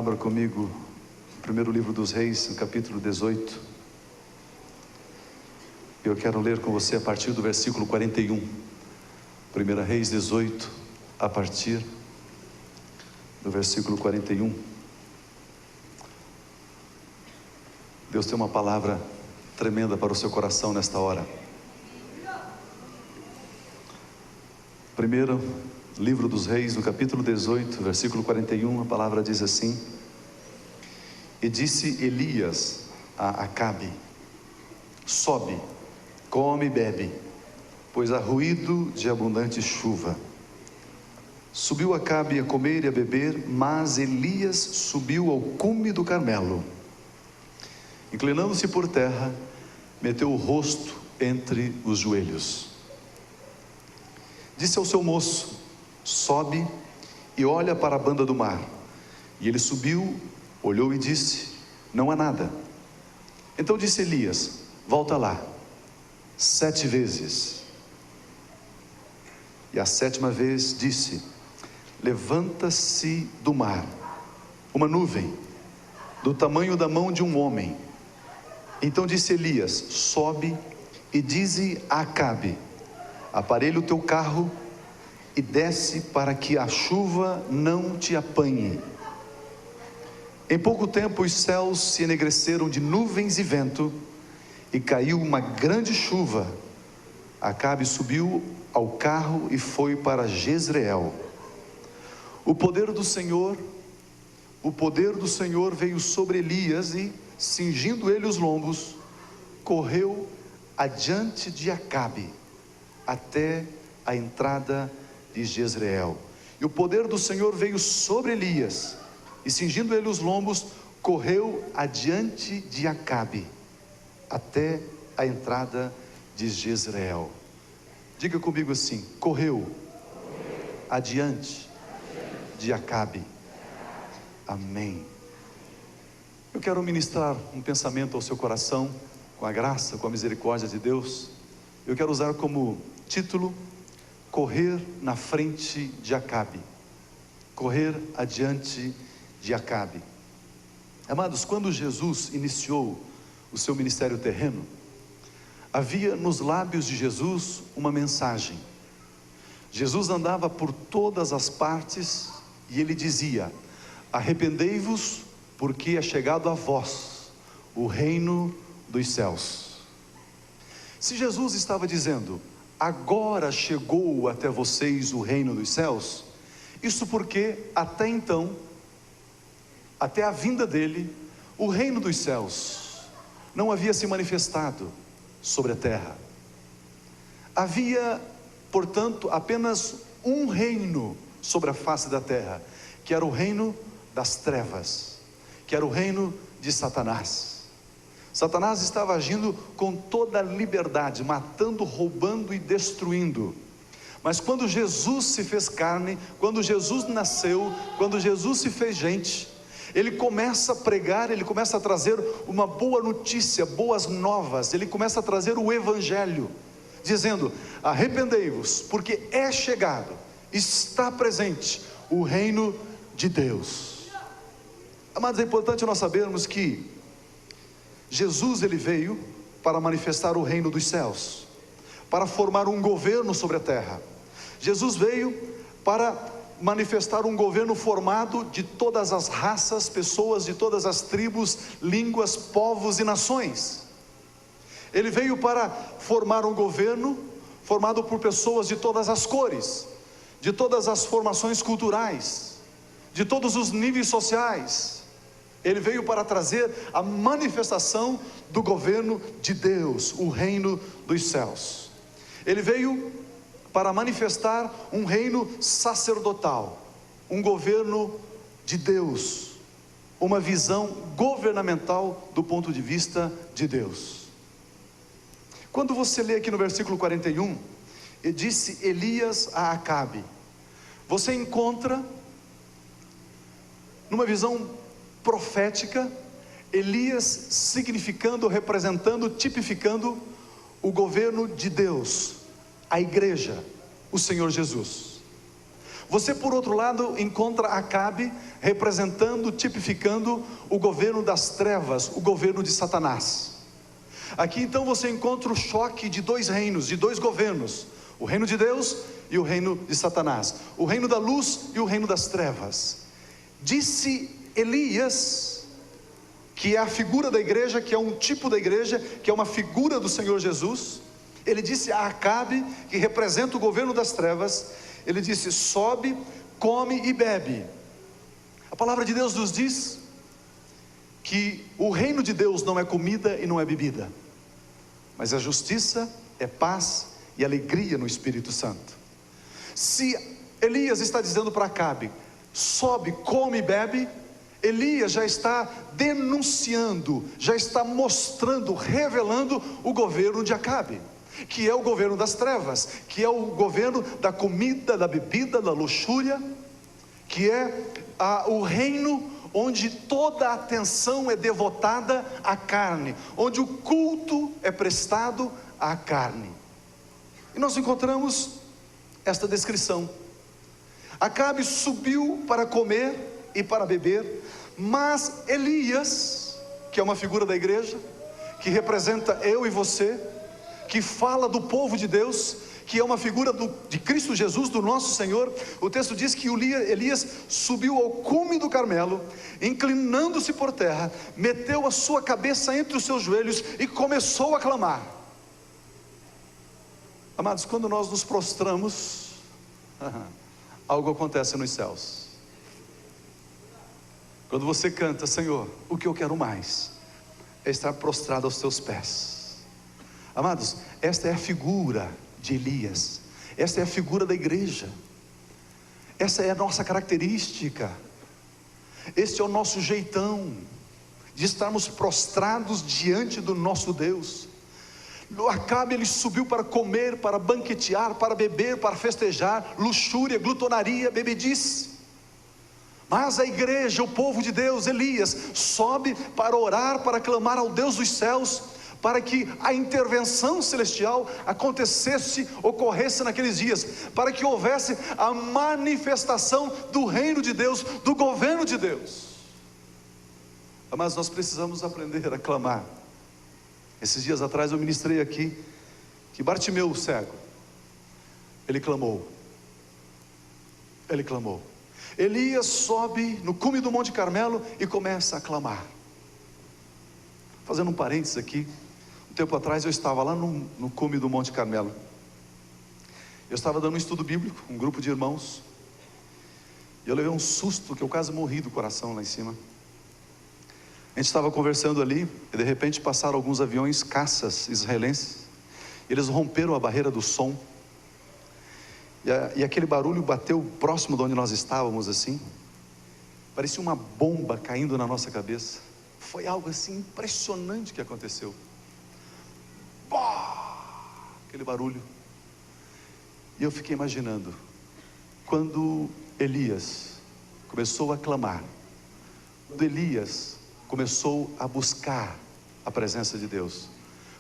Abra comigo o primeiro livro dos Reis, no capítulo 18. Eu quero ler com você a partir do versículo 41. 1 Reis 18, a partir do versículo 41. Deus tem uma palavra tremenda para o seu coração nesta hora. Primeiro livro dos Reis, no capítulo 18, versículo 41, a palavra diz assim: E disse Elias a Acabe: Sobe, come e bebe, pois há ruído de abundante chuva. Subiu Acabe a comer e a beber, mas Elias subiu ao cume do Carmelo. Inclinando-se por terra, meteu o rosto entre os joelhos. Disse ao seu moço: Sobe e olha para a banda do mar. E ele subiu, olhou e disse: Não há nada. Então disse Elias: Volta lá 7 vezes. E a 7ª vez disse: Levanta-se do mar uma nuvem do tamanho da mão de um homem. Então disse Elias: Sobe e dize a Acabe: Aparelha o teu carro e desce, para que a chuva não te apanhe. Em pouco tempo os céus se enegreceram de nuvens e vento, e caiu uma grande chuva. Acabe subiu ao carro e foi para Jezreel. O poder do Senhor veio sobre Elias e, cingindo ele os lombos, correu adiante de Acabe até a entrada de Jezreel. E o poder do Senhor veio sobre Elias e, cingindo ele os lombos, correu adiante de Acabe até a entrada de Jezreel. Diga comigo assim: correu adiante de Acabe. Amém. Eu quero ministrar um pensamento ao seu coração, com a graça, com a misericórdia de Deus. Eu quero usar como título: correr na frente de Acabe. Correr adiante de Acabe. Amados, quando Jesus iniciou o seu ministério terreno, havia nos lábios de Jesus uma mensagem. Jesus andava por todas as partes e ele dizia: arrependei-vos, porque é chegado a vós o reino dos céus. Se Jesus estava dizendo: agora chegou até vocês o reino dos céus, isso porque até então, até a vinda dele, o reino dos céus não havia se manifestado sobre a terra. Havia, portanto, apenas um reino sobre a face da terra, que era o reino das trevas, que era o reino de Satanás. Satanás estava agindo com toda a liberdade, matando, roubando e destruindo. Mas quando Jesus se fez carne, quando Jesus nasceu, quando Jesus se fez gente, ele começa a pregar, ele começa a trazer uma boa notícia, boas novas. Ele começa a trazer o evangelho, dizendo: arrependei-vos, porque é chegado, está presente o reino de Deus. Amados, é importante nós sabermos que Jesus, ele veio para manifestar o reino dos céus, para formar um governo sobre a terra. Jesus veio para manifestar um governo formado de todas as raças, pessoas de todas as tribos, línguas, povos e nações. Ele veio para formar um governo formado por pessoas de todas as cores, de todas as formações culturais, de todos os níveis sociais. Ele veio para trazer a manifestação do governo de Deus, o reino dos céus. Ele veio para manifestar um reino sacerdotal, um governo de Deus, uma visão governamental do ponto de vista de Deus. Quando você lê aqui no versículo 41, e disse Elias a Acabe, você encontra numa visão profética, Elias significando, representando, tipificando o governo de Deus, a igreja, o Senhor Jesus. Você, por outro lado, encontra Acabe representando, tipificando o governo das trevas, o governo de Satanás. Aqui então você encontra o choque de dois reinos, de dois governos: o reino de Deus e o reino de Satanás, o reino da luz e o reino das trevas. Disse Elias, que é a figura da igreja, que é um tipo da igreja, que é uma figura do Senhor Jesus. Ele disse a Acabe, que representa o governo das trevas, ele disse: sobe, come e bebe. A palavra de Deus nos diz que o reino de Deus não é comida e não é bebida, mas é justiça, é paz e alegria no Espírito Santo. Se Elias está dizendo para Acabe: sobe, come e bebe, Elias já está denunciando, já está mostrando, revelando o governo de Acabe, que é o governo das trevas, que é o governo da comida, da bebida, da luxúria, que é o reino onde toda a atenção é devotada à carne, onde o culto é prestado à carne. E nós encontramos esta descrição: Acabe subiu para comer e para beber, mas Elias, que é uma figura da igreja, que representa eu e você, que fala do povo de Deus, que é uma figura de Cristo Jesus, do nosso Senhor. O texto diz que Elias subiu ao cume do Carmelo, inclinando-se por terra, meteu a sua cabeça entre os seus joelhos e começou a clamar. Amados, quando nós nos prostramos, algo acontece nos céus. Quando você canta: Senhor, o que eu quero mais é estar prostrado aos teus pés. Amados, esta é a figura de Elias, esta é a figura da igreja, essa é a nossa característica, este é o nosso jeitão de estarmos prostrados diante do nosso Deus. Acabe, ele subiu para comer, para banquetear, para beber, para festejar, luxúria, glutonaria, bebedice. Mas a igreja, o povo de Deus, Elias, sobe para orar, para clamar ao Deus dos céus, para que a intervenção celestial acontecesse, ocorresse naqueles dias, para que houvesse a manifestação do reino de Deus, do governo de Deus. Mas nós precisamos aprender a clamar. Esses dias atrás eu ministrei aqui que Bartimeu, o cego, ele clamou. Elias sobe no cume do Monte Carmelo e começa a clamar. Fazendo um parênteses aqui, um tempo atrás eu estava lá no cume do Monte Carmelo. Eu estava dando um estudo bíblico, um grupo de irmãos, e eu levei um susto que eu quase morri do coração lá em cima. A gente estava conversando ali, e de repente passaram alguns aviões caças israelenses. Eles romperam a barreira do som, e aquele barulho bateu próximo de onde nós estávamos, assim. Parecia uma bomba caindo na nossa cabeça. Foi algo assim impressionante que aconteceu. Aquele barulho. E eu fiquei imaginando, quando Elias começou a clamar, quando Elias começou a buscar a presença de Deus,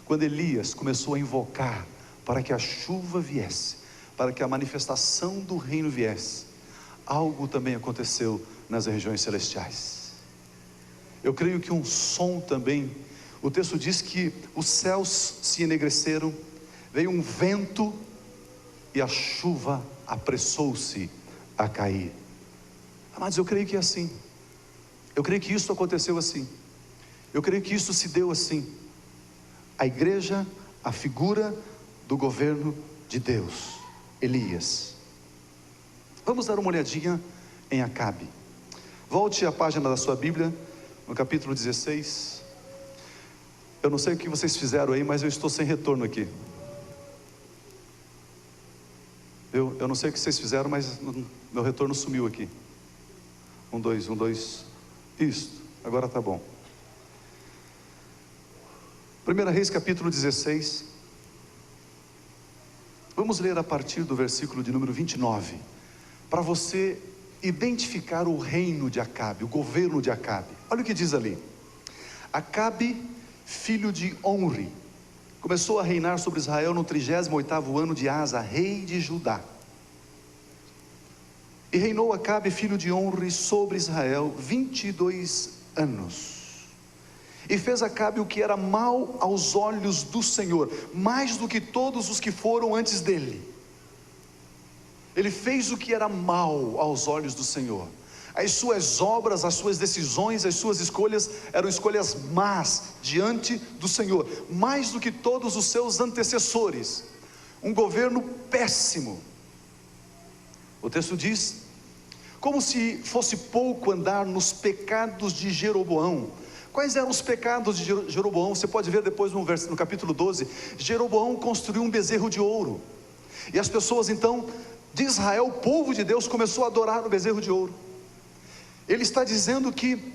quando Elias começou a invocar para que a chuva viesse, para que a manifestação do reino viesse, algo também aconteceu nas regiões celestiais. Eu creio que um som também. O texto diz que os céus se enegreceram, veio um vento e a chuva apressou-se a cair. Mas eu creio que é assim. Eu creio que isso aconteceu assim. Eu creio que isso se deu assim. A igreja, a figura do governo de Deus, Elias. Vamos dar uma olhadinha em Acabe. Volte à página da sua Bíblia, no capítulo 16. Eu não sei o que vocês fizeram aí, mas eu estou sem retorno aqui. Eu não sei o que vocês fizeram, mas meu retorno sumiu aqui. 1, 2, 1, 2. Isso, agora está bom. 1 Reis capítulo 16. Vamos ler a partir do versículo de número 29, para você identificar o reino de Acabe, o governo de Acabe. Olha o que diz ali: Acabe, filho de Onri, começou a reinar sobre Israel no 38º ano de Asa, rei de Judá. E reinou Acabe, filho de Onre, sobre Israel 22 anos. E fez Acabe o que era mal aos olhos do Senhor, mais do que todos os que foram antes dele. Ele fez o que era mal aos olhos do Senhor. As suas obras, as suas decisões, as suas escolhas eram escolhas más diante do Senhor, mais do que todos os seus antecessores. Um governo péssimo. O texto diz: como se fosse pouco andar nos pecados de Jeroboão. Quais eram os pecados de Jeroboão? Você pode ver depois no capítulo 12. Jeroboão construiu um bezerro de ouro, e as pessoas então de Israel, o povo de Deus, começou a adorar o bezerro de ouro. Ele está dizendo que,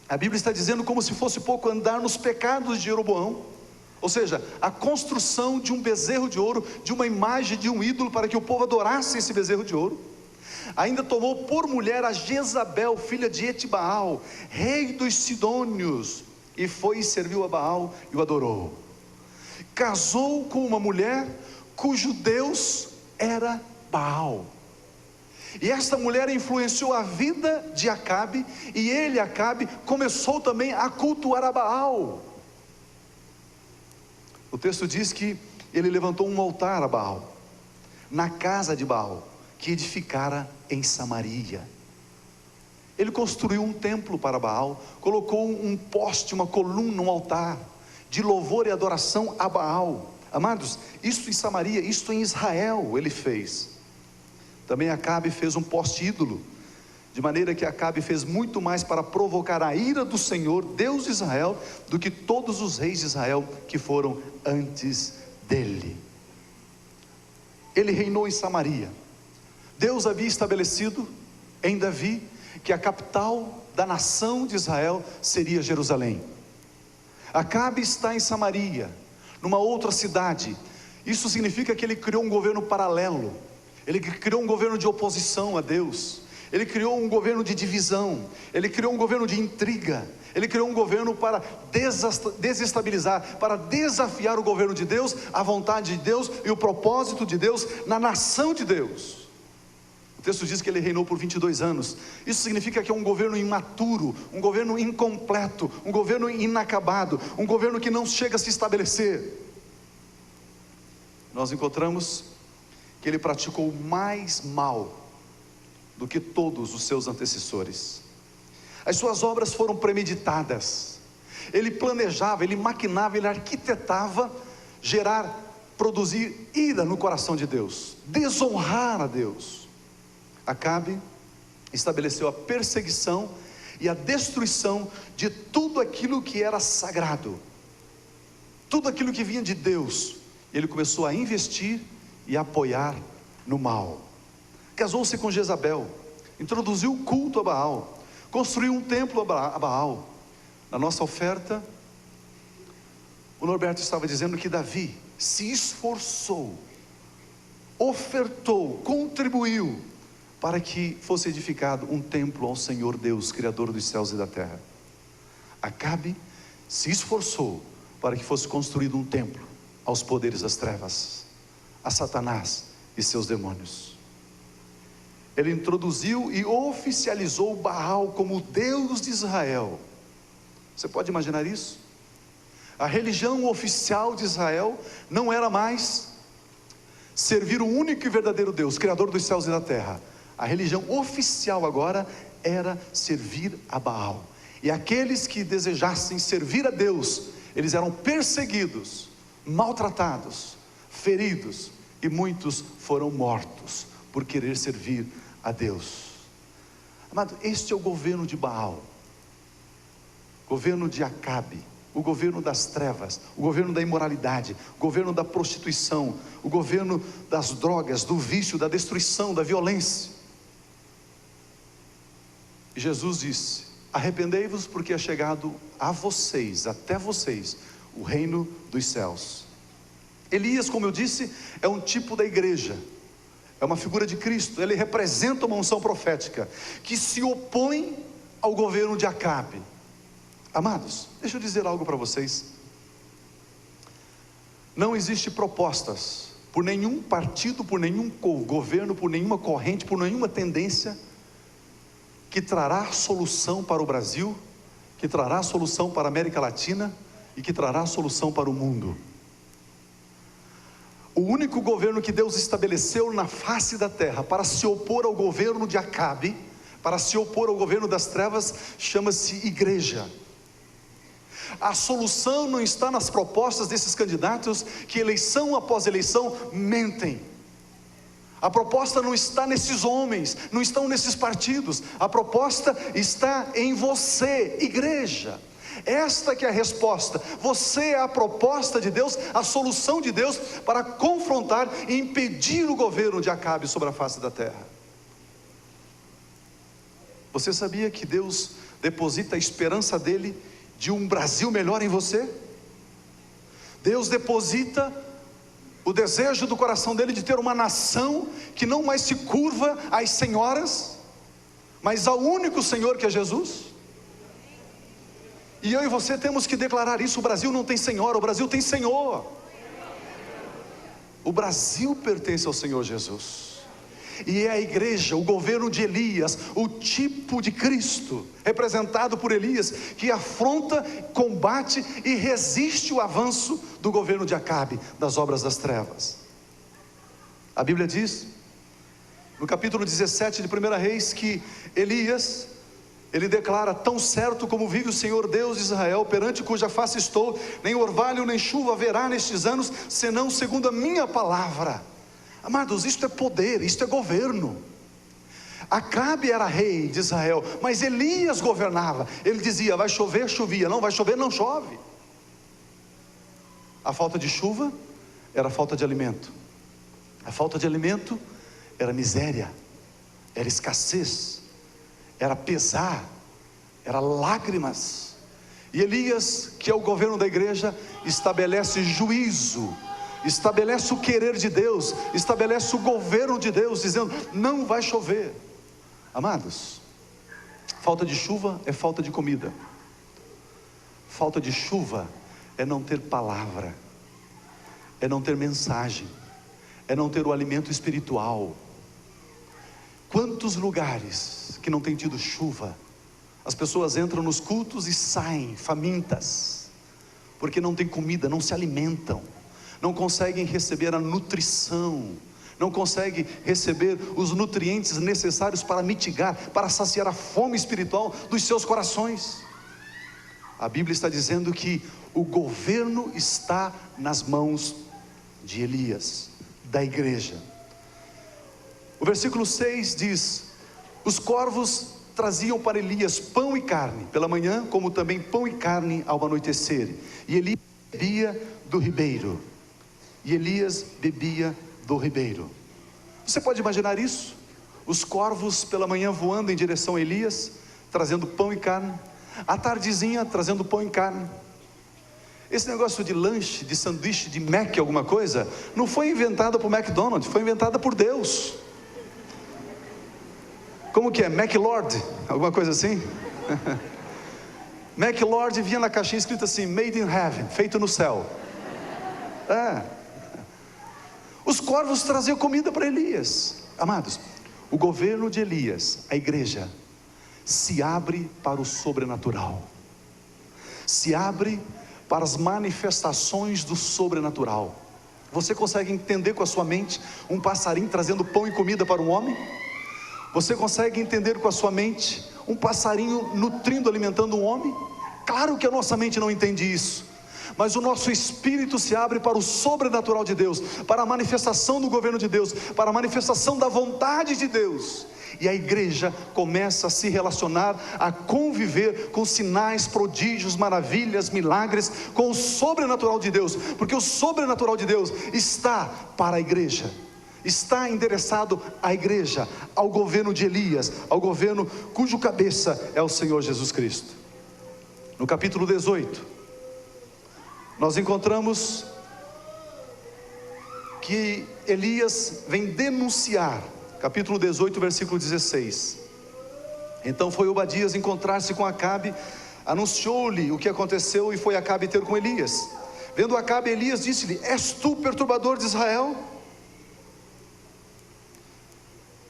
a Bíblia está dizendo, como se fosse pouco andar nos pecados de Jeroboão, ou seja, a construção de um bezerro de ouro, de uma imagem de um ídolo, para que o povo adorasse esse bezerro de ouro. Ainda tomou por mulher a Jezabel, filha de Etibaal, rei dos Sidônios, e foi e serviu a Baal e o adorou. Casou com uma mulher cujo Deus era Baal, e esta mulher influenciou a vida de Acabe, e ele, Acabe, começou também a cultuar a Baal. O texto diz que ele levantou um altar a Baal, na casa de Baal, que edificara em Samaria. Ele construiu um templo para Baal, colocou um poste, uma coluna, um altar de louvor e adoração a Baal. Amados, isso em Samaria, isso em Israel ele fez. Também Acabe fez um poste ídolo, de maneira que Acabe fez muito mais para provocar a ira do Senhor, Deus de Israel, do que todos os reis de Israel que foram antes dele. Ele reinou em Samaria. Deus havia estabelecido em Davi que a capital da nação de Israel seria Jerusalém. Acabe está em Samaria, numa outra cidade. Isso significa que ele criou um governo paralelo. Ele criou um governo de oposição a Deus. Ele criou um governo de divisão. Ele criou um governo de intriga. Ele criou um governo para desestabilizar, para desafiar o governo de Deus, a vontade de Deus e o propósito de Deus na nação de Deus. O texto diz que ele reinou por 22 anos. Isso significa que é um governo imaturo, um governo incompleto, um governo inacabado, um governo que não chega a se estabelecer. Nós encontramos que ele praticou mais mal do que todos os seus antecessores. As suas obras foram premeditadas. Ele planejava, ele maquinava, ele arquitetava produzir ira no coração de Deus, desonrar a Deus. Acabe estabeleceu a perseguição e a destruição de tudo aquilo que era sagrado, tudo aquilo que vinha de Deus. Ele começou a investir e apoiar no mal. Casou-se com Jezabel, introduziu o culto a Baal, construiu um templo a Baal. Na nossa oferta, o Norberto estava dizendo que Davi se esforçou, ofertou, contribuiu para que fosse edificado um templo ao Senhor Deus, Criador dos céus e da terra. Acabe se esforçou para que fosse construído um templo aos poderes das trevas, a Satanás e seus demônios. Ele introduziu e oficializou Baal como Deus de Israel. Você pode imaginar isso? A religião oficial de Israel não era mais servir o único e verdadeiro Deus, Criador dos céus e da terra. A religião oficial agora era servir a Baal. E aqueles que desejassem servir a Deus, eles eram perseguidos, maltratados, feridos, e muitos foram mortos por querer servir a Deus. Amado, este é o governo de Baal, governo de Acabe, o governo das trevas, o governo da imoralidade, o governo da prostituição, o governo das drogas, do vício, da destruição, da violência. E Jesus disse: arrependei-vos, porque é chegado a vocês, até vocês, o reino dos céus. Elias, como eu disse, é um tipo da igreja, é uma figura de Cristo. Ele representa uma unção profética que se opõe ao governo de Acabe. Amados, deixa eu dizer algo para vocês. Não existe propostas por nenhum partido, por nenhum governo, por nenhuma corrente, por nenhuma tendência que trará solução para o Brasil, que trará solução para a América Latina e que trará solução para o mundo. O único governo que Deus estabeleceu na face da terra para se opor ao governo de Acabe, para se opor ao governo das trevas, chama-se igreja. A solução não está nas propostas desses candidatos que eleição após eleição mentem. A proposta não está nesses homens, não estão nesses partidos. A proposta está em você, igreja. Esta que é a resposta. Você é a proposta de Deus, a solução de Deus para confrontar e impedir o governo de Acabe sobre a face da terra. Você sabia que Deus deposita a esperança dele de um Brasil melhor em você? Deus deposita o desejo do coração dele de ter uma nação que não mais se curva às senhoras, mas ao único Senhor que é Jesus. E eu e você temos que declarar isso. O Brasil não tem senhora, o Brasil tem Senhor. O Brasil pertence ao Senhor Jesus. E é a igreja, o governo de Elias, o tipo de Cristo, representado por Elias, que afronta, combate e resiste o avanço do governo de Acabe, das obras das trevas. A Bíblia diz, no capítulo 17 de 1 Reis, que Elias, ele declara: tão certo como vive o Senhor Deus de Israel, perante cuja face estou, nem orvalho nem chuva haverá nestes anos, senão segundo a minha palavra. Amados, isto é poder, isto é governo. Acabe era rei de Israel, mas Elias governava. Ele dizia: vai chover, chovia; não vai chover, não chove. A falta de chuva era falta de alimento. A falta de alimento era miséria, era escassez, era pesar, era lágrimas. E Elias, que é o governo da igreja, estabelece juízo, estabelece o querer de Deus, estabelece o governo de Deus, dizendo: não vai chover. Amados, falta de chuva é falta de comida. Falta de chuva é não ter palavra, é não ter mensagem, é não ter o alimento espiritual. Quantos lugares que não tem tido chuva, as pessoas entram nos cultos e saem famintas, porque não tem comida, não se alimentam, não conseguem receber a nutrição, não conseguem receber os nutrientes necessários para mitigar, para saciar a fome espiritual dos seus corações. A Bíblia está dizendo que o governo está nas mãos de Elias, da igreja. O versículo 6 diz: os corvos traziam para Elias pão e carne pela manhã, como também pão e carne ao anoitecer, e Elias bebia do ribeiro. E Elias bebia do ribeiro. Você pode imaginar isso? Os corvos pela manhã voando em direção a Elias, trazendo pão e carne, à tardezinha trazendo pão e carne. Esse negócio de lanche, de sanduíche, de Mac alguma coisa, não foi inventado por McDonald's, foi inventada por Deus. Como que é? McLord, alguma coisa assim? McLord vinha na caixinha escrito assim: made in heaven, feito no céu. Os corvos traziam comida para Elias. Amados, o governo de Elias, a igreja, se abre para o sobrenatural, se abre para as manifestações do sobrenatural. Você consegue entender com a sua mente um passarinho trazendo pão e comida para um homem? Você consegue entender com a sua mente um passarinho nutrindo, alimentando um homem? Claro que a nossa mente não entende isso, mas o nosso espírito se abre para o sobrenatural de Deus, para a manifestação do governo de Deus, para a manifestação da vontade de Deus. E a igreja começa a se relacionar, a conviver com sinais, prodígios, maravilhas, milagres, com o sobrenatural de Deus, porque o sobrenatural de Deus está para a igreja, está endereçado à igreja, ao governo de Elias, ao governo cujo cabeça é o Senhor Jesus Cristo. No capítulo 18, nós encontramos que Elias vem denunciar, capítulo 18, versículo 16. Então foi Obadias encontrar-se com Acabe, anunciou-lhe o que aconteceu, e foi Acabe ter com Elias. Vendo Acabe, Elias disse-lhe: és tu perturbador de Israel?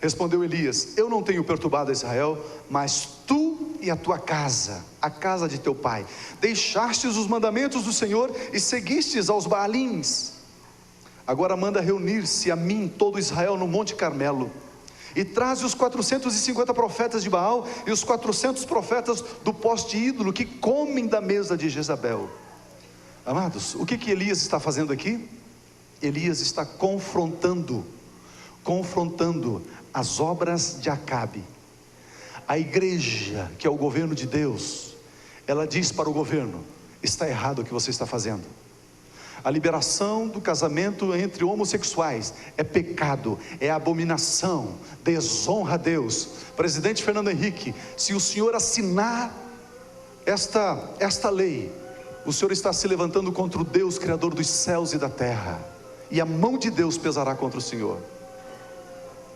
Respondeu Elias: eu não tenho perturbado Israel, mas tu e a tua casa, a casa de teu pai, deixastes os mandamentos do Senhor e seguistes aos Baalins. Agora manda reunir-se a mim todo Israel no Monte Carmelo, e traze os 450 profetas de Baal e os 400 profetas do poste ídolo que comem da mesa de Jezabel. Amados, o que Elias está fazendo aqui? Elias está confrontando as obras de Acabe. A igreja, que é o governo de Deus, ela diz para o governo: está errado o que você está fazendo. A liberação do casamento entre homossexuais é pecado, é abominação, desonra a Deus. Presidente Fernando Henrique, se o senhor assinar esta lei, o senhor está se levantando contra o Deus Criador dos céus e da terra, e a mão de Deus pesará contra o senhor.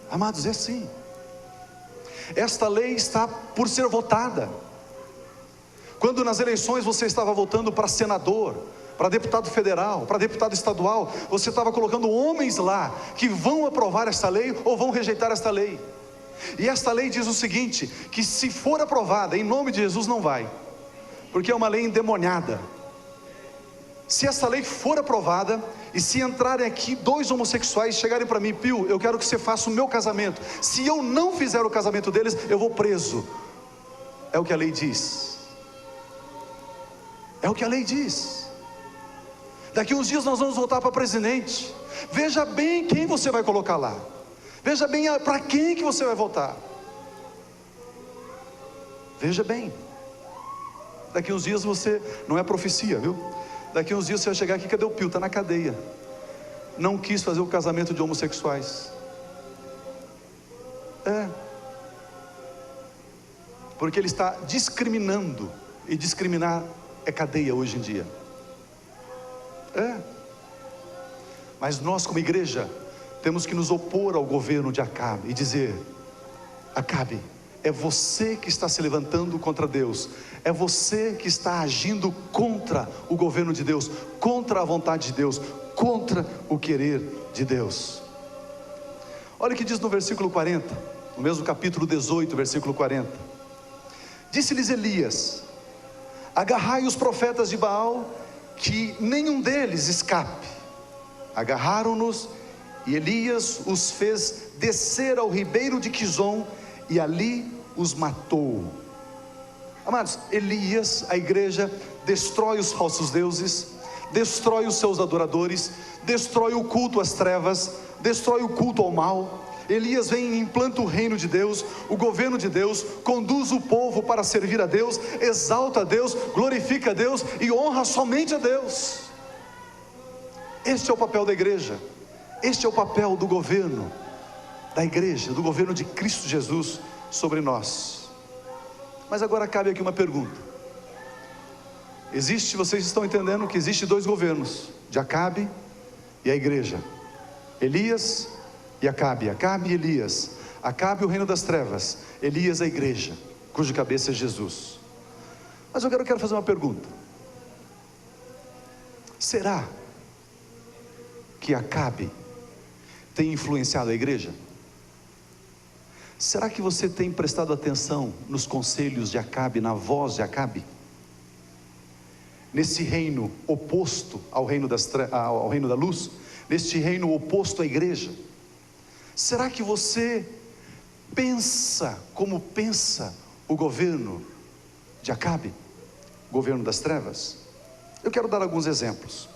Amados, é assim. Esta lei está por ser votada. Quando nas eleições você estava votando para senador, para deputado federal, para deputado estadual, você estava colocando homens lá que vão aprovar esta lei ou vão rejeitar esta lei. E esta lei diz o seguinte: que se for aprovada, em nome de Jesus não vai, porque é uma lei endemoniada. Se essa lei for aprovada, e se entrarem aqui dois homossexuais, chegarem para mim: Pio, eu quero que você faça o meu casamento, se eu não fizer o casamento deles, eu vou preso. É o que a lei diz. É o que a lei diz. Daqui uns dias nós vamos voltar para presidente. Veja bem quem você vai colocar lá. Veja bem para quem que você vai votar. Veja bem. Daqui uns dias você, não é profecia, viu? Daqui uns dias você vai chegar aqui: cadê o Pio? Está na cadeia. Não quis fazer o casamento de homossexuais. Porque ele está discriminando. E discriminar é cadeia hoje em dia. Mas nós, como igreja, temos que nos opor ao governo de Acabe e dizer: Acabe, é você que está se levantando contra Deus, é você que está agindo contra o governo de Deus, contra a vontade de Deus, contra o querer de Deus. Olha o que diz no versículo 40, no mesmo capítulo 18, versículo 40. Disse-lhes Elias: agarrai os profetas de Baal, que nenhum deles escape. Agarraram-nos, e Elias os fez descer ao ribeiro de Quizon, e ali os matou. Amados, Elias, a igreja, destrói os falsos deuses, destrói os seus adoradores, destrói o culto às trevas, destrói o culto ao mal. Elias vem e implanta o reino de Deus, o governo de Deus, conduz o povo para servir a Deus, exalta a Deus, glorifica a Deus e honra somente a Deus. Este é o papel da igreja, este é o papel do governo da igreja, do governo de Cristo Jesus sobre nós. Mas agora cabe aqui uma pergunta. Vocês estão entendendo que existe dois governos, de Acabe e a igreja. Elias e Acabe, Acabe e Elias. Acabe o reino das trevas, Elias a igreja, cuja cabeça é Jesus. Mas eu quero fazer uma pergunta. Será que Acabe tem influenciado a igreja? Será que você tem prestado atenção nos conselhos de Acabe, na voz de Acabe? Nesse reino oposto ao reino da luz, neste reino oposto à igreja? Será que você pensa como pensa o governo de Acabe, o governo das trevas? Eu quero dar alguns exemplos.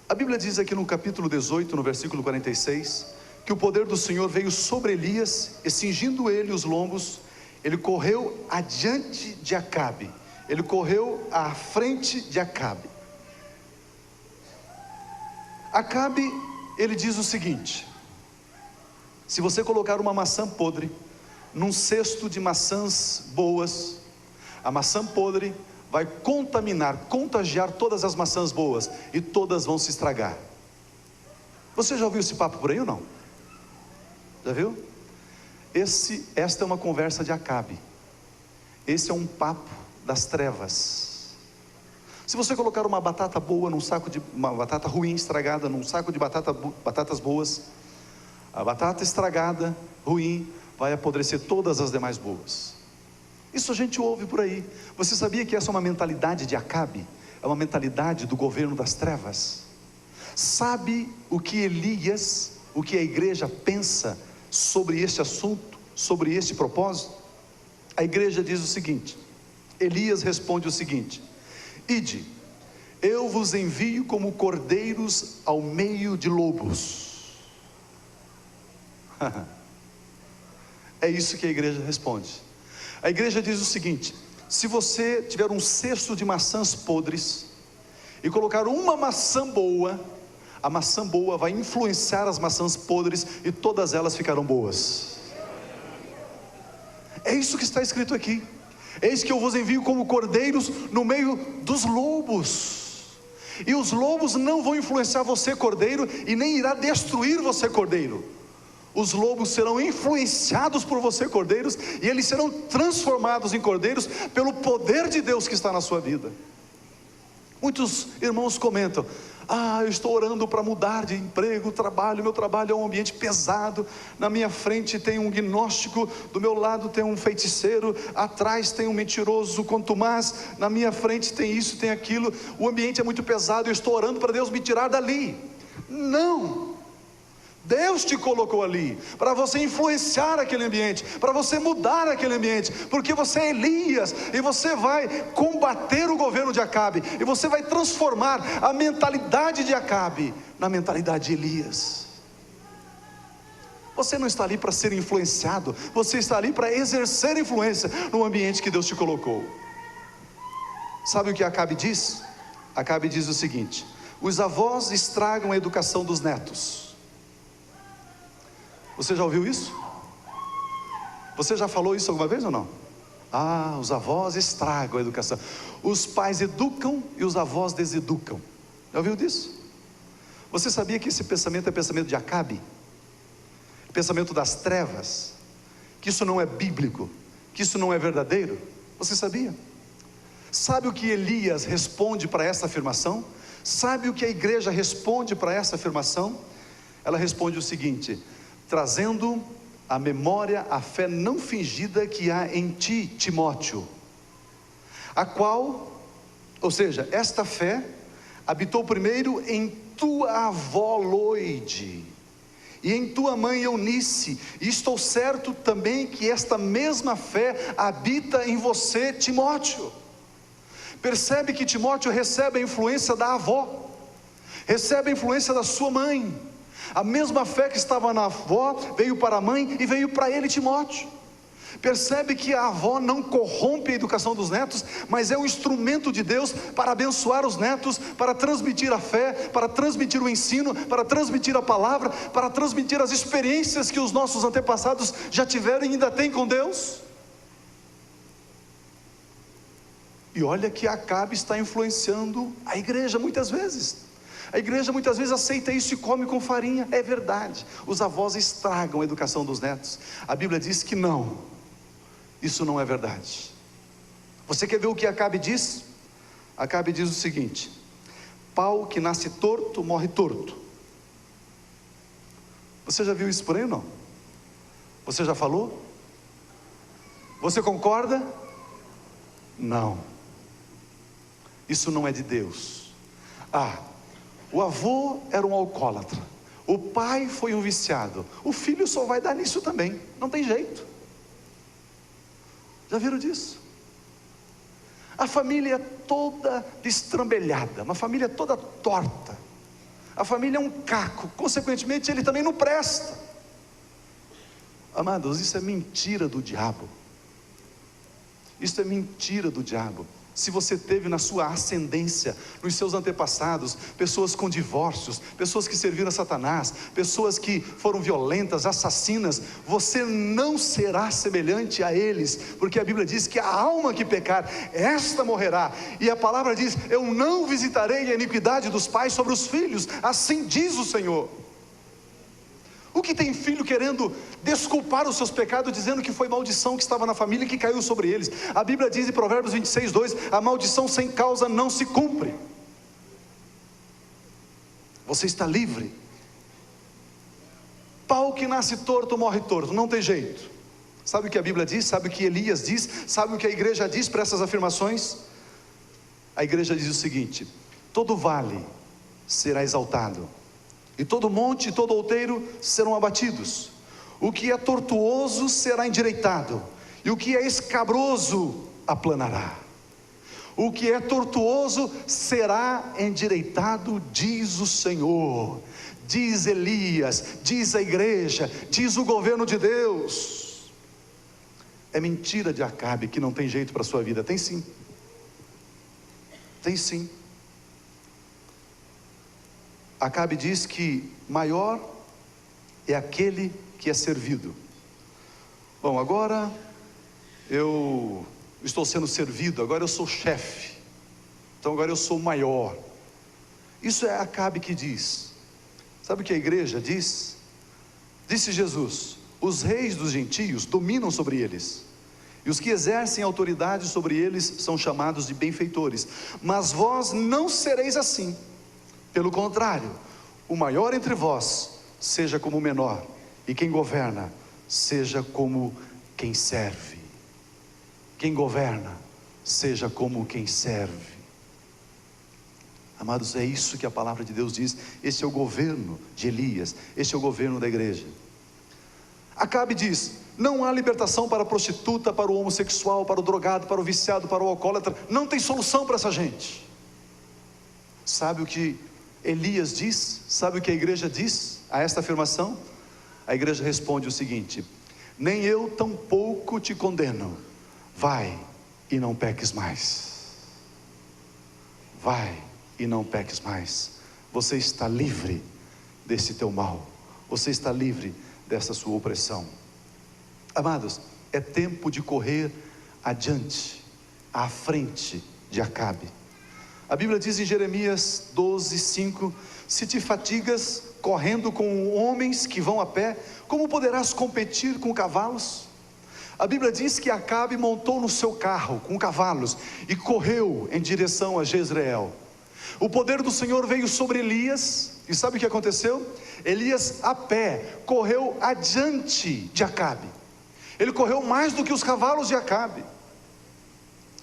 A Bíblia diz aqui no capítulo 18, no versículo 46, que o poder do Senhor veio sobre Elias, e cingindo ele os lombos, ele correu adiante de Acabe, ele correu à frente de Acabe. Acabe, ele diz o seguinte: se você colocar uma maçã podre num cesto de maçãs boas, a maçã podre vai contagiar todas as maçãs boas, e todas vão se estragar. Você já ouviu esse papo por aí ou não? Já viu? Esta é uma conversa de Acabe. Esse é um papo das trevas. Se você colocar uma batata boa uma batata ruim estragada num saco de batatas boas, A batata estragada, ruim, vai apodrecer todas as demais boas. Isso a gente ouve por aí. Você sabia que essa é uma mentalidade de Acabe? É uma mentalidade do governo das trevas. Sabe o que Elias, o que a igreja pensa sobre este assunto, sobre este propósito? A igreja diz o seguinte, Elias responde o seguinte: ide, eu vos envio como cordeiros ao meio de lobos. É isso que a igreja responde. A igreja diz o seguinte: se você tiver um cesto de maçãs podres e colocar uma maçã boa, a maçã boa vai influenciar as maçãs podres e todas elas ficarão boas. É isso que está escrito aqui. Eis que eu vos envio como cordeiros no meio dos lobos, e os lobos não vão influenciar você, cordeiro, e nem irá destruir você, cordeiro. Os lobos serão influenciados por você, cordeiros, e eles serão transformados em cordeiros pelo poder de Deus que está na sua vida. Muitos irmãos comentam: eu estou orando para mudar de emprego, trabalho, meu trabalho é um ambiente pesado, na minha frente tem um gnóstico, do meu lado tem um feiticeiro, atrás tem um mentiroso contumaz, na minha frente tem isso, tem aquilo, o ambiente é muito pesado, eu estou orando para Deus me tirar dali. Não! Deus te colocou ali para você influenciar aquele ambiente, para você mudar aquele ambiente, porque você é Elias, e você vai combater o governo de Acabe, e você vai transformar a mentalidade de Acabe na mentalidade de Elias. Você não está ali para ser influenciado, você está ali para exercer influência no ambiente que Deus te colocou. Sabe o que Acabe diz? Acabe diz o seguinte: os avós estragam a educação dos netos. Você já ouviu isso? Você já falou isso alguma vez ou não? Os avós estragam a educação. Os pais educam e os avós deseducam. Já ouviu disso? Você sabia que esse pensamento é pensamento de Acabe? Pensamento das trevas? Que isso não é bíblico? Que isso não é verdadeiro? Você sabia? Sabe o que Elias responde para essa afirmação? Sabe o que a igreja responde para essa afirmação? Ela responde o seguinte: trazendo à memória a fé não fingida que há em ti, Timóteo, a qual, ou seja, esta fé habitou primeiro em tua avó Loide e em tua mãe Eunice, e estou certo também que esta mesma fé habita em você, Timóteo. Percebe que Timóteo recebe a influência da avó, recebe a influência da sua mãe. A mesma fé que estava na avó veio para a mãe e veio para ele, Timóteo. Percebe que a avó não corrompe a educação dos netos, mas é um instrumento de Deus para abençoar os netos, para transmitir a fé, para transmitir o ensino, para transmitir a palavra, para transmitir as experiências que os nossos antepassados já tiveram e ainda têm com Deus. E olha que Acabe está influenciando a igreja muitas vezes. A igreja muitas vezes aceita isso e come com farinha. É verdade, os avós estragam a educação dos netos. A Bíblia diz que não, isso não é verdade. Você quer ver o que Acabe diz? Acabe diz o seguinte: pau que nasce torto, morre torto. Você já viu isso por aí ou não? Você já falou? Você concorda? Não, isso não é de Deus. O avô era um alcoólatra, o pai foi um viciado, o filho só vai dar nisso também, não tem jeito. Já viram disso? A família toda destrambelhada, uma família toda torta, a família é um caco, consequentemente ele também não presta. Amados, isso é mentira do diabo. Isso é mentira do diabo. Se você teve na sua ascendência, nos seus antepassados, pessoas com divórcios, pessoas que serviram a Satanás, pessoas que foram violentas, assassinas, você não será semelhante a eles, porque a Bíblia diz que a alma que pecar, esta morrerá, e a palavra diz: eu não visitarei a iniquidade dos pais sobre os filhos, assim diz o Senhor. O que tem filho querendo desculpar os seus pecados, dizendo que foi maldição que estava na família e que caiu sobre eles? A Bíblia diz em Provérbios 26:2: a maldição sem causa não se cumpre. Você está livre. Pau que nasce torto morre torto, não tem jeito. Sabe o que a Bíblia diz? Sabe o que Elias diz? Sabe o que a igreja diz para essas afirmações? A igreja diz o seguinte: todo vale será exaltado, e todo monte e todo outeiro serão abatidos. O que é tortuoso será endireitado, e o que é escabroso aplanará. O que é tortuoso será endireitado, diz o Senhor, diz Elias, diz a igreja, diz o governo de Deus. É mentira de Acabe que não tem jeito para a sua vida. Tem sim. Tem sim. Acabe diz que maior é aquele que é servido. Bom, agora eu estou sendo servido, agora eu sou chefe, então agora eu sou maior. Isso é Acabe que diz. Sabe o que a igreja diz? Disse Jesus: os reis dos gentios dominam sobre eles, e os que exercem autoridade sobre eles são chamados de benfeitores. Mas vós não sereis assim. Pelo contrário, o maior entre vós seja como o menor, e quem governa seja como quem serve. Quem governa seja como quem serve. Amados, é isso que a palavra de Deus diz. Esse é o governo de Elias, esse é o governo da igreja. Acabe diz: não há libertação para a prostituta, para o homossexual, para o drogado, para o viciado, para o alcoólatra. Não tem solução para essa gente. Sabe o que Elias diz? Sabe o que a igreja diz a esta afirmação? A igreja responde o seguinte: nem eu tampouco te condeno. Vai e não peques mais. Vai e não peques mais. Você está livre desse teu mal. Você está livre dessa sua opressão. Amados, é tempo de correr adiante, à frente de Acabe. A Bíblia diz em Jeremias 12:5: se te fatigas correndo com homens que vão a pé, como poderás competir com cavalos? A Bíblia diz que Acabe montou no seu carro com cavalos e correu em direção a Jezreel. O poder do Senhor veio sobre Elias, e sabe o que aconteceu? Elias a pé correu adiante de Acabe. Ele correu mais do que os cavalos de Acabe.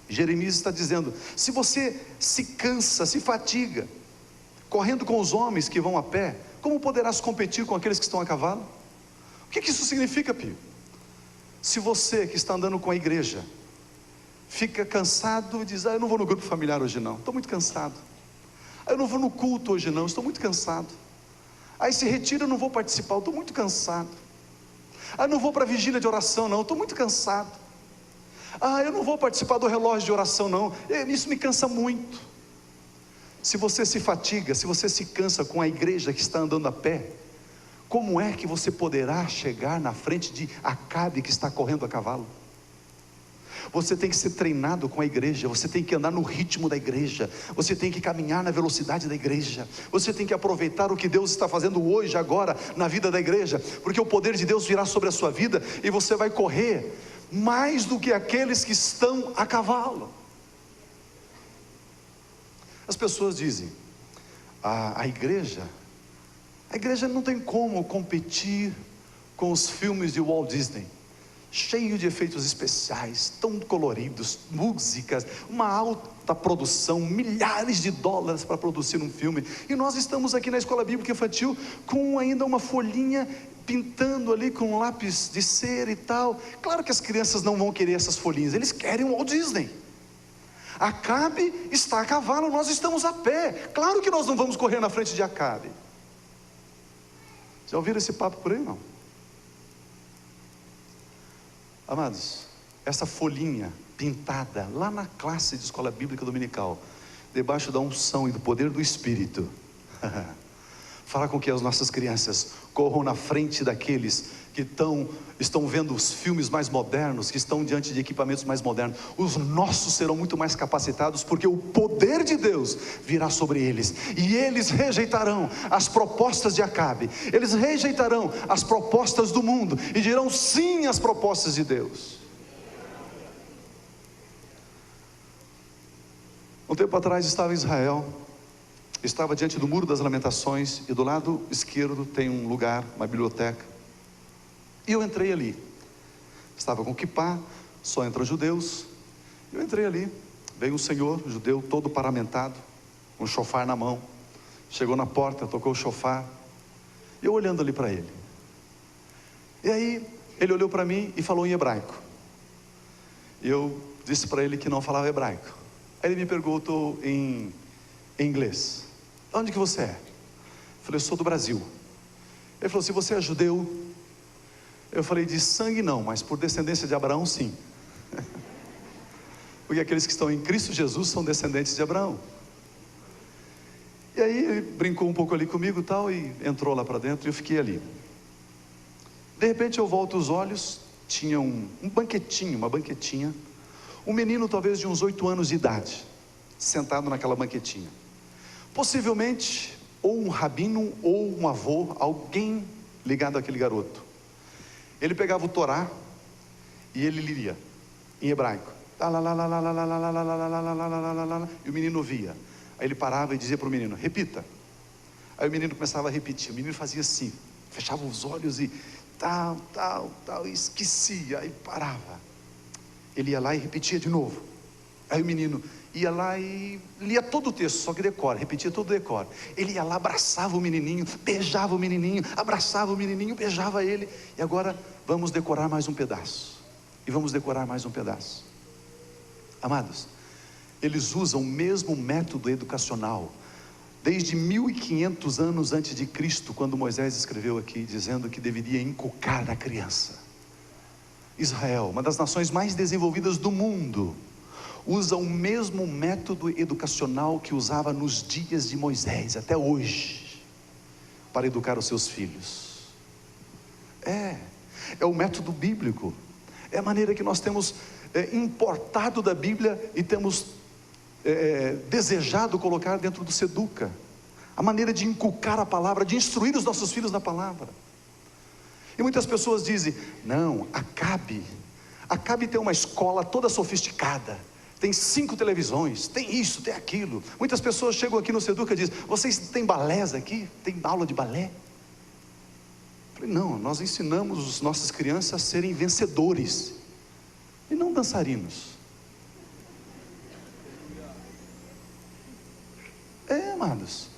Jeremias está dizendo: se você se cansa, se fatiga correndo com os homens que vão a pé, como poderás competir com aqueles que estão a cavalo? O que isso significa, Pio? Se você que está andando com a igreja fica cansado e diz: eu não vou no grupo familiar hoje não, estou muito cansado. Eu não vou no culto hoje não, estou muito cansado. Aí se retira, eu não vou participar, eu estou muito cansado. Eu não vou para a vigília de oração não, eu estou muito cansado. Eu não vou participar do relógio de oração não, isso me cansa muito. Se você se fatiga, se você se cansa com a igreja que está andando a pé, como é que você poderá chegar na frente de Acabe que está correndo a cavalo? Você tem que ser treinado com a igreja, você tem que andar no ritmo da igreja, você tem que caminhar na velocidade da igreja, você tem que aproveitar o que Deus está fazendo hoje, agora, na vida da igreja, porque o poder de Deus virá sobre a sua vida, e você vai correr mais do que aqueles que estão a cavalo. As pessoas dizem: a igreja não tem como competir com os filmes de Walt Disney, cheio de efeitos especiais, tão coloridos, músicas, uma alta produção, milhares de dólares para produzir um filme, e nós estamos aqui na escola bíblica infantil, com ainda uma folhinha, pintando ali com um lápis de cera e tal. Claro que as crianças não vão querer essas folhinhas, eles querem o Walt Disney. Acabe está a cavalo, nós estamos a pé, claro que nós não vamos correr na frente de Acabe. Já ouviram esse papo por aí não? Amados, essa folhinha pintada lá na classe de escola bíblica dominical, debaixo da unção e do poder do Espírito, fala com que as nossas crianças corram na frente daqueles que estão vendo os filmes mais modernos, que estão diante de equipamentos mais modernos. Os nossos serão muito mais capacitados, porque o poder de Deus virá sobre eles, e eles rejeitarão as propostas de Acabe, eles rejeitarão as propostas do mundo, e dirão sim às propostas de Deus. Um tempo atrás estava em Israel, estava diante do Muro das Lamentações, e do lado esquerdo tem um lugar, uma biblioteca. E eu entrei ali, estava com kippá, só entram judeus. Eu entrei ali, veio um senhor judeu todo paramentado, com um chofar na mão, chegou na porta, tocou o chofar, e eu olhando ali para ele. E aí ele olhou para mim e falou em hebraico. Eu disse para ele que não falava hebraico. Aí ele me perguntou em inglês: onde que você é? Eu falei: eu sou do Brasil. Ele falou: se você é judeu? Eu falei: de sangue não, mas por descendência de Abraão sim. Porque aqueles que estão em Cristo Jesus são descendentes de Abraão. E aí ele brincou um pouco ali comigo e tal, e entrou lá para dentro, e eu fiquei ali. De repente eu volto os olhos, tinha um banquetinho, uma banquetinha, um menino talvez de uns 8 anos de idade, sentado naquela banquetinha. Possivelmente, ou um rabino, ou um avô, alguém ligado àquele garoto. Ele pegava o Torá, e ele lia, em hebraico. E o menino via. Aí ele parava e dizia para o menino: repita. Aí o menino começava a repetir. O menino fazia assim, fechava os olhos e tal, e esquecia, aí parava. Ele ia lá e repetia de novo. Aí o menino ia lá e lia todo o texto, só que decora, repetia todo o decora. Ele ia lá, abraçava o menininho, beijava o menininho, abraçava o menininho, beijava ele. E agora vamos decorar mais um pedaço. E vamos decorar mais um pedaço. Amados, eles usam o mesmo método educacional desde 1500 anos antes de Cristo, quando Moisés escreveu aqui, dizendo que deveria inculcar na criança. Israel, uma das nações mais desenvolvidas do mundo, usa o mesmo método educacional que usava nos dias de Moisés, até hoje, para educar os seus filhos. É o método bíblico, é a maneira que nós temos importado da Bíblia e temos desejado colocar dentro do Seduca, a maneira de inculcar a palavra, de instruir os nossos filhos na palavra. E muitas pessoas dizem: não, Acabe tem uma escola toda sofisticada, tem 5 televisões, tem isso, tem aquilo. Muitas pessoas chegam aqui no Seduca e dizem: vocês têm balés aqui? Tem aula de balé? Eu falei: não, nós ensinamos as nossas crianças a serem vencedores e não dançarinos. Amados,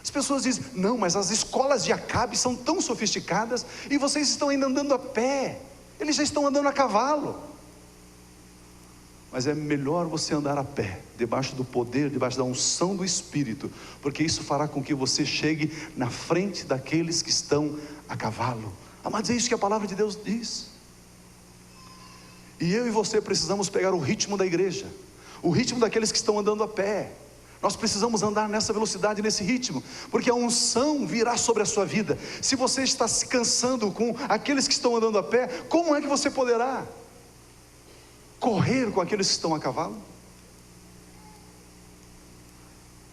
as pessoas dizem: não, mas as escolas de Acabe são tão sofisticadas e vocês estão ainda andando a pé, eles já estão andando a cavalo. Mas é melhor você andar a pé, debaixo do poder, debaixo da unção do Espírito, porque isso fará com que você chegue na frente daqueles que estão a cavalo. Amados, é isso que a palavra de Deus diz. E eu e você precisamos pegar o ritmo da igreja, o ritmo daqueles que estão andando a pé. Nós precisamos andar nessa velocidade, nesse ritmo, porque a unção virá sobre a sua vida. Se você está se cansando com aqueles que estão andando a pé, como é que você poderá correr com aqueles que estão a cavalo?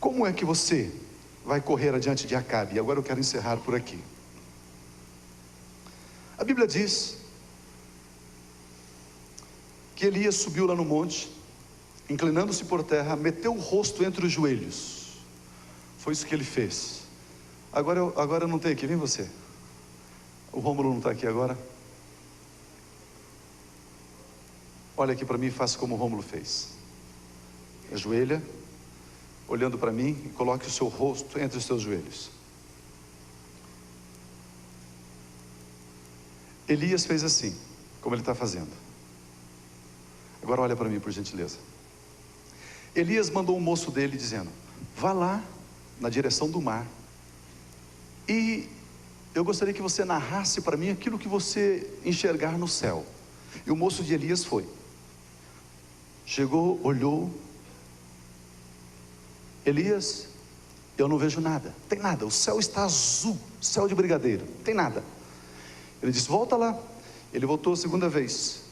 Como é que você vai correr adiante de Acabe? E agora eu quero encerrar por aqui. A Bíblia diz que Elias subiu lá no monte, inclinando-se por terra, meteu o rosto entre os joelhos. Foi isso que ele fez. Agora eu não tenho aqui, vem você. O Rômulo não está aqui agora. Olha aqui para mim e faça como o Rômulo fez. Ajoelha, olhando para mim, e coloque o seu rosto entre os seus joelhos. Elias fez assim, como ele está fazendo. Agora olha para mim, por gentileza. Elias mandou um moço dele dizendo: vá lá na direção do mar, e eu gostaria que você narrasse para mim aquilo que você enxergar no céu. E o moço de Elias foi, chegou, olhou. Elias, eu não vejo nada, tem nada, o céu está azul, céu de brigadeiro, tem nada. Ele disse: volta lá. Ele voltou a segunda vez,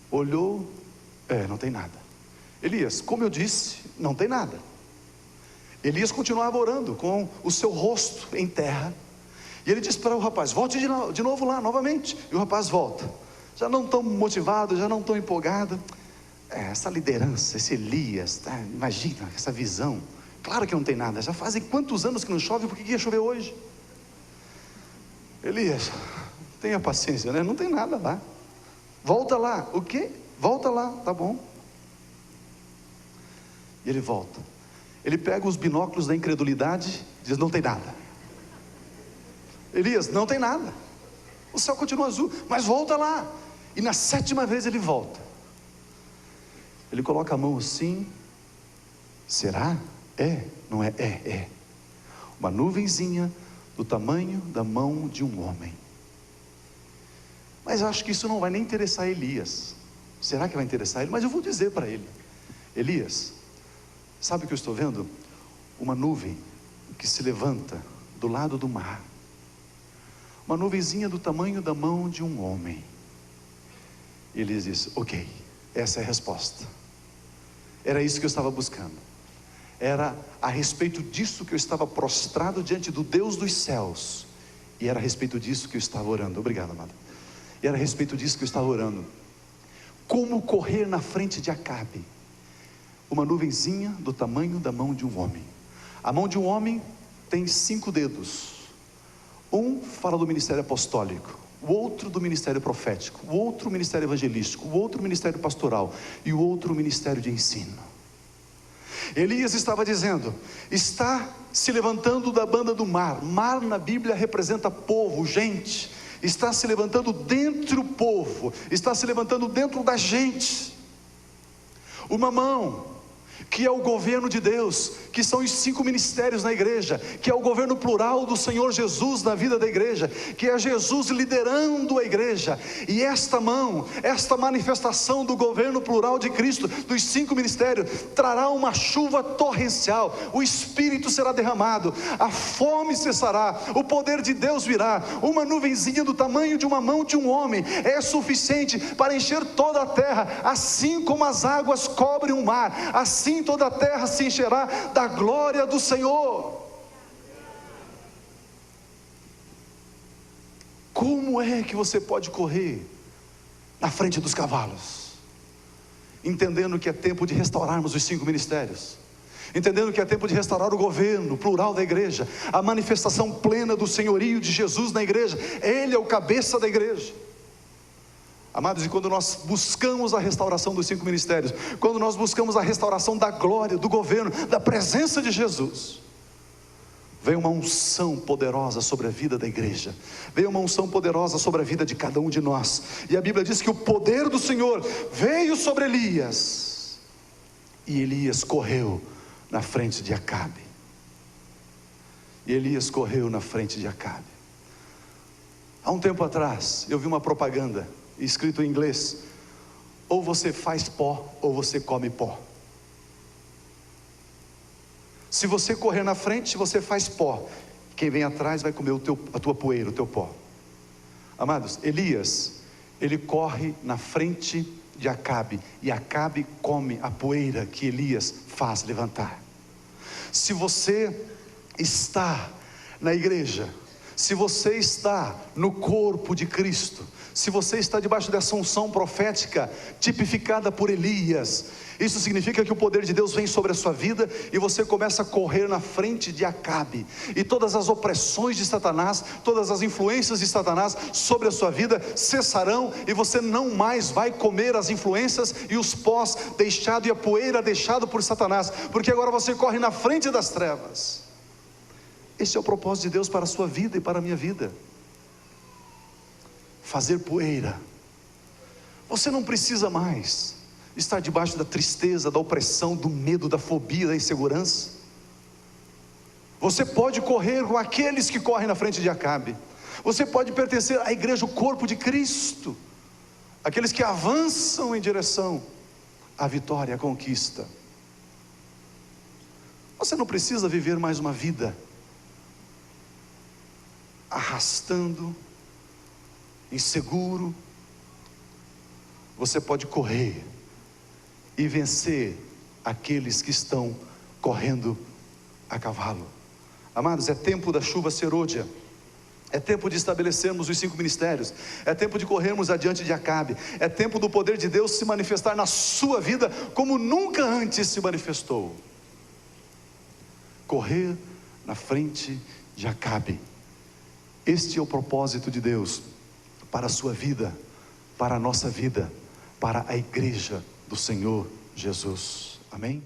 olhou, não tem nada. Elias, como eu disse, não tem nada. Elias continuava orando com o seu rosto em terra, e ele disse para o rapaz: volte de novo lá, novamente. E o rapaz volta, já não tão motivado, já não tão empolgado. Essa liderança, esse Elias, imagina essa visão. Claro que não tem nada, já fazem quantos anos que não chove, por que ia chover hoje? Elias, Tenha paciência, né? Não tem nada lá. Volta lá. O quê? Volta lá, tá bom. E ele volta. Ele pega os binóculos da incredulidade e diz: não tem nada. Elias, não tem nada. O céu continua azul, mas volta lá. E na 7ª vez ele volta. Ele coloca a mão assim. Será? É? Não é? É. Uma nuvenzinha do tamanho da mão de um homem. Mas eu acho que isso não vai nem interessar Elias. Será que vai interessar ele? Mas eu vou dizer para ele: Elias, sabe o que eu estou vendo? Uma nuvem que se levanta do lado do mar. Uma nuvenzinha do tamanho da mão de um homem. E Elias diz: ok, essa é a resposta. Era isso que eu estava buscando. Era a respeito disso que eu estava prostrado diante do Deus dos céus. E era a respeito disso que eu estava orando. Obrigado, amado. E era a respeito disso que eu estava orando. Como correr na frente de Acabe? Uma nuvenzinha do tamanho da mão de um homem. A mão de um homem tem 5 dedos. Um fala do ministério apostólico, o outro do ministério profético, o outro ministério evangelístico, o outro ministério pastoral e o outro ministério de ensino. Elias estava dizendo: está se levantando da banda do mar. Mar na Bíblia representa povo, gente. Está se levantando dentro do povo, está se levantando dentro da gente. Uma mão que é o governo de Deus, que são os 5 ministérios na igreja, que é o governo plural do Senhor Jesus na vida da igreja, que é Jesus liderando a igreja. E esta mão, esta manifestação do governo plural de Cristo, dos 5 ministérios, trará uma chuva torrencial. O Espírito será derramado, a fome cessará, o poder de Deus virá. Uma nuvenzinha do tamanho de uma mão de um homem é suficiente para encher toda a terra. Assim como as águas cobrem o mar, assim toda a terra se encherá da glória do Senhor. Como é que você pode correr na frente dos cavalos? Entendendo que é tempo de restaurarmos os 5 ministérios, entendendo que é tempo de restaurar o governo plural da igreja, a manifestação plena do senhorio de Jesus na igreja. Ele é o cabeça da igreja. Amados, e quando nós buscamos a restauração dos 5 ministérios, quando nós buscamos a restauração da glória, do governo, da presença de Jesus, vem uma unção poderosa sobre a vida da igreja, vem uma unção poderosa sobre a vida de cada um de nós. E a Bíblia diz que o poder do Senhor veio sobre Elias, e Elias correu na frente de Acabe. E Elias correu na frente de Acabe. Há um tempo atrás, eu vi uma propaganda escrito em inglês: ou você faz pó, ou você come pó. Se você correr na frente, você faz pó. Quem vem atrás vai comer a tua poeira, o teu pó. Amados, Elias, ele corre na frente de Acabe, e Acabe come a poeira que Elias faz levantar. Se você está na igreja, se você está no corpo de Cristo, se você está debaixo dessa unção profética tipificada por Elias, isso significa que o poder de Deus vem sobre a sua vida e você começa a correr na frente de Acabe, e todas as opressões de Satanás, todas as influências de Satanás sobre a sua vida cessarão, e você não mais vai comer as influências e os pós deixado e a poeira deixado por Satanás, porque agora você corre na frente das trevas. Esse é o propósito de Deus para a sua vida e para a minha vida. Fazer poeira. Você não precisa mais estar debaixo da tristeza, da opressão, do medo, da fobia, da insegurança. Você pode correr com aqueles que correm na frente de Acabe. Você pode pertencer à igreja, o corpo de Cristo, aqueles que avançam em direção à vitória, à conquista. Você não precisa viver mais uma vida arrastando, inseguro. Você pode correr e vencer aqueles que estão correndo a cavalo. Amados, é tempo da chuva serôdia, é tempo de estabelecermos os 5 ministérios, é tempo de corrermos adiante de Acabe, é tempo do poder de Deus se manifestar na sua vida como nunca antes se manifestou. Correr na frente de Acabe. Este é o propósito de Deus para a sua vida, para a nossa vida, para a igreja do Senhor Jesus. Amém?